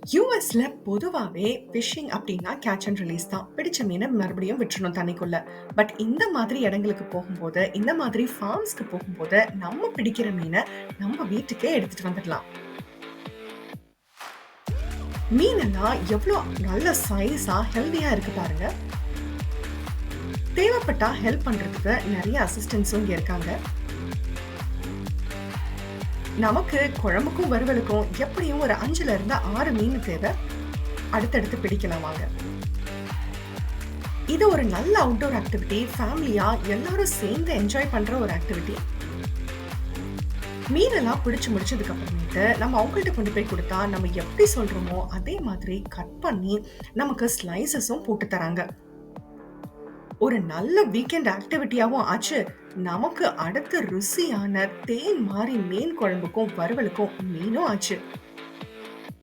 யூஎஸ்ல பொதுவாவே ஃபிஷிங் அப்படின்னா கேட்ச் அண்ட் ரிலீஸ் தான். பிடிச்ச மீனை மறுபடியும் விட்டுறணும் தண்ணிக்குள்ள. பட் இந்த மாதிரி இடங்களுக்கு போகும்போது, இந்த மாதிரி ஃபார்ம்ஸ்க்கு போகும்போது, நம்ம பிடிக்கிற மீனை நம்ம வீட்டுக்கே எடுத்துட்டு வந்துடலாம். மீனெல்லாம் எவ்வளோ நல்ல சைஸா, ஹெல்தியா இருக்கு பாருங்க. தேவைப்பட்டா ஹெல்ப் பண்றதுக்கு நிறைய அசிஸ்டன்ஸும் இங்க இருக்காங்க. நமக்கு குழம்புக்கும் வறுவலுக்கும் எப்படியும் ஒரு 5ல இருந்து 6 மீன் தேவை. அடுத்தடுத்து பிடிக்கலாம் வாங்க. இது ஒரு நல்ல அவுட்டோர் ஆக்டிவிட்டி. ஃபேமிலியா எல்லாரும் சேர்ந்து என்ஜாய் பண்ற ஒரு ஆக்டிவிட்டி. மீனெல்லாம் பிடிச்சு முடிச்சதுக்கு அப்புறமேட்டு நம்ம அவங்கள்ட்ட கொண்டு போய் கொடுத்தா நம்ம எப்படி சொல்றோமோ அதே மாதிரி கட் பண்ணி நமக்கு ஸ்லைசஸும் போட்டு தராங்க. ஒரு நல்ல வீக்கெண்ட் ஆக்டிவிட்டியாவும் ஆச்சு. நமக்கு அடுத்த ருசியான தேன் மாறி மீன் குழம்புக்கும் வறுவலுக்கும் மீனும் ஆச்சு.